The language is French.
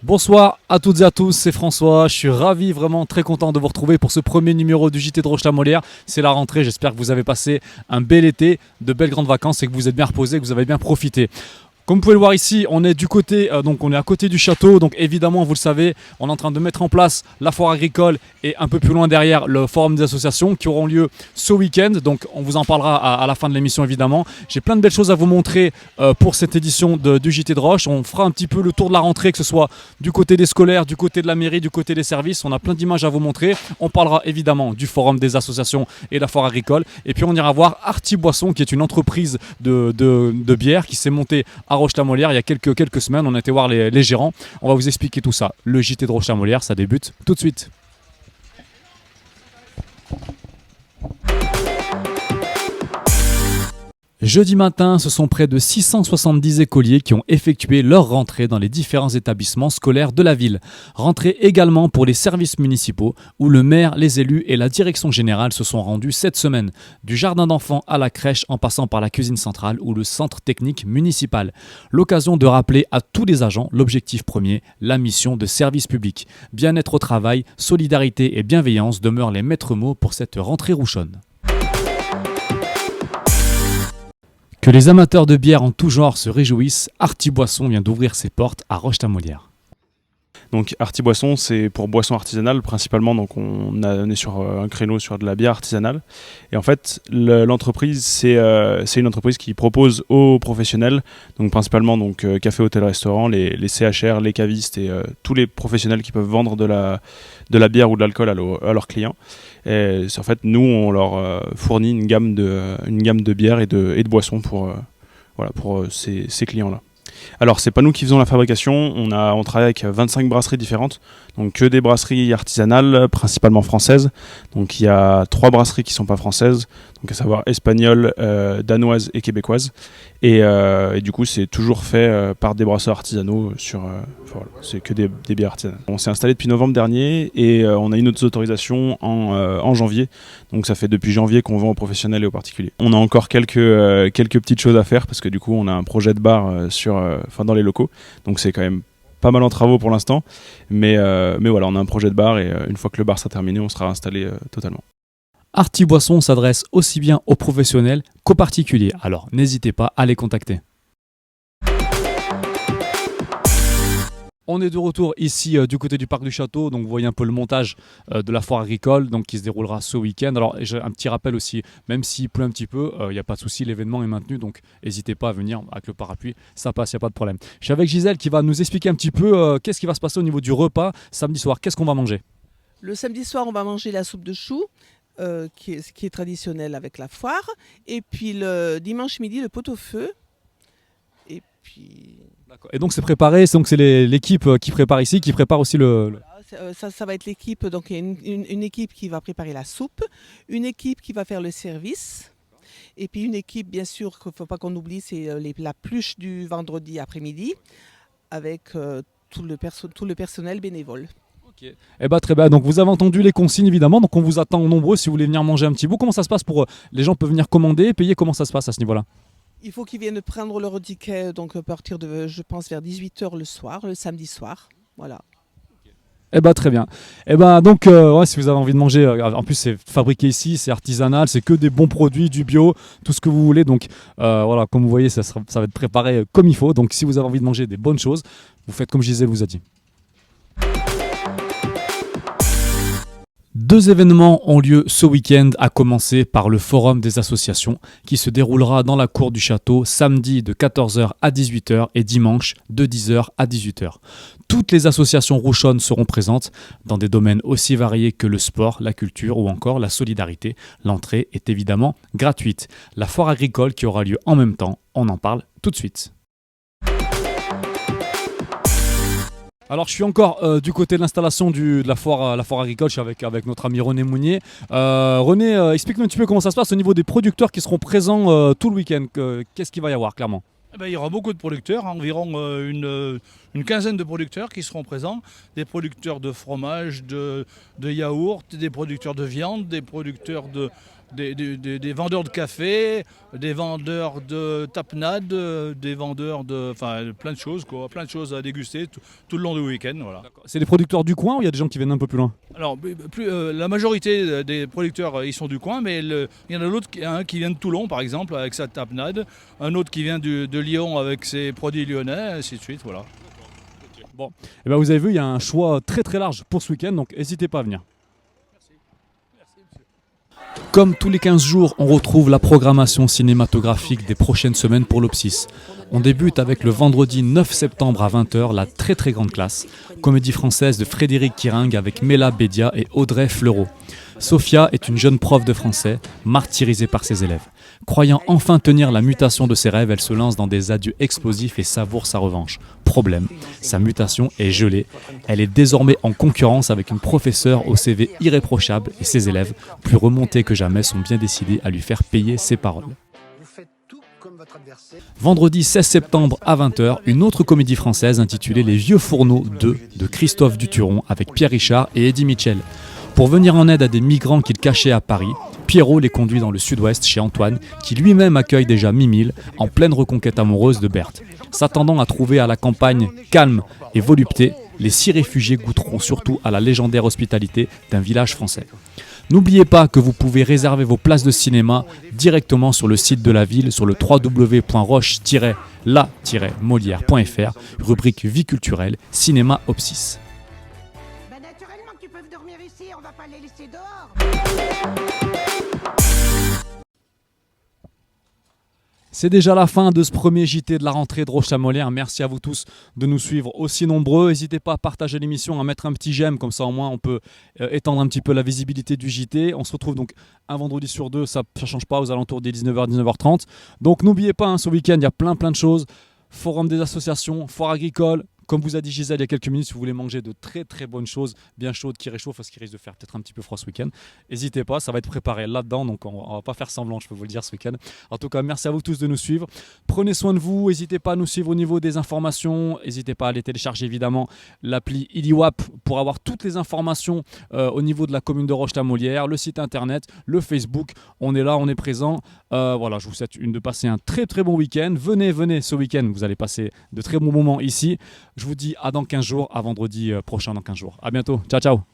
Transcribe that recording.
Bonsoir à toutes et à tous, c'est François, je suis ravi, vraiment très content de vous retrouver pour ce premier numéro du JT de Roche-la-Molière. C'est la rentrée, j'espère que vous avez passé un bel été, de belles grandes vacances et que vous êtes bien reposés, que vous avez bien profité. Comme vous pouvez le voir ici, on est du côté, donc on est à côté du château, donc évidemment vous le savez, on est en train de mettre en place la foire agricole et un peu plus loin derrière le forum des associations qui auront lieu ce week-end, donc on vous en parlera à la fin de l'émission évidemment. J'ai plein de belles choses à vous montrer pour cette édition du JT de Roche, on fera un petit peu le tour de la rentrée, que ce soit du côté des scolaires, du côté de la mairie, du côté des services, on a plein d'images à vous montrer. On parlera évidemment du forum des associations et de la foire agricole, et puis on ira voir Arti Boisson qui est une entreprise de bière qui s'est montée à Roche-la-Molière il y a quelques semaines. On a été voir les gérants. On va vous expliquer tout ça. Le JT de Roche-la-Molière, ça débute tout de suite. Jeudi matin, ce sont près de 670 écoliers qui ont effectué leur rentrée dans les différents établissements scolaires de la ville. Rentrée également pour les services municipaux où le maire, les élus et la direction générale se sont rendus cette semaine. Du jardin d'enfants à la crèche en passant par la cuisine centrale ou le centre technique municipal. L'occasion de rappeler à tous les agents l'objectif premier, la mission de service public. Bien-être au travail, solidarité et bienveillance demeurent les maîtres mots pour cette rentrée rouchonne. Que les amateurs de bière en tout genre se réjouissent, Arti Boisson vient d'ouvrir ses portes à Roche-la-Molière. Donc Arti Boisson, c'est pour boissons artisanales principalement, donc on est sur un créneau sur de la bière artisanale. Et en fait, l'entreprise, c'est une entreprise qui propose aux professionnels, donc principalement donc, café, hôtel, restaurant, les CHR, les cavistes et tous les professionnels qui peuvent vendre de la bière ou de l'alcool à leurs clients. Et en fait, nous, on leur fournit une gamme de bières et de boissons pour ces clients-là. Alors, c'est pas nous qui faisons la fabrication, on travaille avec 25 brasseries différentes, donc que des brasseries artisanales, principalement françaises. Donc, il y a 3 brasseries qui sont pas françaises, donc à savoir espagnoles, danoises et québécoises. Et du coup, c'est toujours fait par des brasseurs artisanaux voilà, c'est que des bières artisanales. On s'est installé depuis novembre dernier et on a eu notre autorisation en janvier. Donc ça fait depuis janvier qu'on vend aux professionnels et aux particuliers. On a encore quelques petites choses à faire parce que du coup, on a un projet de bar dans les locaux. Donc c'est quand même pas mal en travaux pour l'instant. Mais voilà, on a un projet de bar et une fois que le bar sera terminé, on sera installé totalement. Arti Boisson s'adresse aussi bien aux professionnels qu'aux particuliers, alors n'hésitez pas à les contacter. On est de retour ici du côté du parc du château, donc vous voyez un peu le montage de la foire agricole donc, qui se déroulera ce week-end. Alors j'ai un petit rappel aussi, même s'il pleut un petit peu, il n'y a pas de souci, l'événement est maintenu, donc n'hésitez pas à venir avec le parapluie, ça passe, il n'y a pas de problème. Je suis avec Gisèle qui va nous expliquer un petit peu qu'est-ce qui va se passer au niveau du repas samedi soir, qu'est-ce qu'on va manger? Le samedi soir, on va manger la soupe de choux. Qui est traditionnel avec la foire, et puis le dimanche midi le pot-au-feu, et puis D'accord. Et donc c'est préparé, donc c'est l'équipe qui prépare ici, qui prépare aussi le... Voilà, ça va être l'équipe, donc il y a une équipe qui va préparer la soupe, une équipe qui va faire le service, et puis une équipe bien sûr qu'il ne faut pas qu'on oublie, c'est la pluche du vendredi après-midi avec tout le personnel bénévole. Okay. Eh ben, très bien, donc vous avez entendu les consignes évidemment, donc on vous attend nombreux si vous voulez venir manger un petit bout. Comment ça se passe pour les gens peuvent venir commander, payer, comment ça se passe à ce niveau-là? Il faut qu'ils viennent prendre leur ticket donc à partir de, je pense, vers 18h le soir, le samedi soir. Voilà. Eh ben très bien. Eh ben donc ouais, si vous avez envie de manger, en plus c'est fabriqué ici, c'est artisanal, c'est que des bons produits, du bio, tout ce que vous voulez. Donc voilà, comme vous voyez, ça va être préparé comme il faut. Donc si vous avez envie de manger des bonnes choses, vous faites comme Gisèle vous a dit. 2 événements ont lieu ce week-end, à commencer par le Forum des associations qui se déroulera dans la cour du château samedi de 14h à 18h et dimanche de 10h à 18h. Toutes les associations rouchonnes seront présentes dans des domaines aussi variés que le sport, la culture ou encore la solidarité. L'entrée est évidemment gratuite. La foire agricole qui aura lieu en même temps, on en parle tout de suite. Alors je suis encore du côté de l'installation de la foire agricole, je suis avec notre ami René Mounier. René, explique-nous un petit peu comment ça se passe au niveau des producteurs qui seront présents tout le week-end. Qu'est-ce qu'il va y avoir clairement? Il y aura beaucoup de producteurs, environ une quinzaine de producteurs qui seront présents. Des producteurs de fromage, de yaourt, des producteurs de viande, des producteurs des vendeurs de café, des vendeurs de tapenade, des vendeurs de, enfin, plein de choses, quoi, plein de choses à déguster tout le long du week-end. Voilà. C'est des producteurs du coin ou il y a des gens qui viennent un peu plus loin? Alors, la majorité des producteurs, ils sont du coin, mais il y en a l'autre, un qui vient de Toulon, par exemple, avec sa tapenade, un autre qui vient de Lyon avec ses produits lyonnais, ainsi de suite, voilà. Bon, et ben vous avez vu, il y a un choix très très large pour ce week-end, donc n'hésitez pas à venir. Comme tous les 15 jours, on retrouve la programmation cinématographique des prochaines semaines pour l'Opsis. On débute avec le vendredi 9 septembre à 20h, la très très grande classe, comédie française de Frédéric Kiring avec Mela Bédia et Audrey Fleurot. Sophia est une jeune prof de français, martyrisée par ses élèves. Croyant enfin tenir la mutation de ses rêves, elle se lance dans des adieux explosifs et savoure sa revanche. Problème, sa mutation est gelée. Elle est désormais en concurrence avec une professeure au CV irréprochable et ses élèves, plus remontés que jamais, sont bien décidés à lui faire payer ses paroles. Vendredi 16 septembre à 20h, une autre comédie française intitulée Les Vieux Fourneaux 2 de Christophe Duturon avec Pierre Richard et Eddie Mitchell. Pour venir en aide à des migrants qu'il cachait à Paris, Pierrot les conduit dans le sud-ouest chez Antoine, qui lui-même accueille déjà Mimile, en pleine reconquête amoureuse de Berthe. S'attendant à trouver à la campagne calme et volupté, les 6 réfugiés goûteront surtout à la légendaire hospitalité d'un village français. N'oubliez pas que vous pouvez réserver vos places de cinéma directement sur le site de la ville sur le www.roche-la-molière.fr, rubrique vie culturelle, cinéma Opsis. Naturellement qu'ils peuvent dormir ici, on va pas les laisser dehors. C'est déjà la fin de ce premier JT de la rentrée de Roche-la-Molière. Merci à vous tous de nous suivre aussi nombreux. N'hésitez pas à partager l'émission, à mettre un petit j'aime, comme ça au moins on peut étendre un petit peu la visibilité du JT. On se retrouve donc un vendredi sur 2, ça ne change pas, aux alentours des 19h, 19h30. Donc n'oubliez pas, ce week-end, il y a plein de choses. Forum des associations, foire agricole. Comme vous a dit Gisèle il y a quelques minutes, si vous voulez manger de très très bonnes choses, bien chaudes, qui réchauffent, parce qu'il risque de faire peut-être un petit peu froid ce week-end, n'hésitez pas, ça va être préparé là-dedans, donc on va pas faire semblant, je peux vous le dire, ce week-end. En tout cas, merci à vous tous de nous suivre. Prenez soin de vous, n'hésitez pas à nous suivre au niveau des informations, n'hésitez pas à aller télécharger évidemment l'appli Iliwap pour avoir toutes les informations au niveau de la commune de Roche-la-Molière, le site internet, le Facebook, on est là, on est présent. Voilà, je vous souhaite de passer un très très bon week-end. Venez ce week-end, vous allez passer de très bons moments ici. Je vous dis à dans 15 jours, à vendredi prochain dans 15 jours. À bientôt, ciao ciao.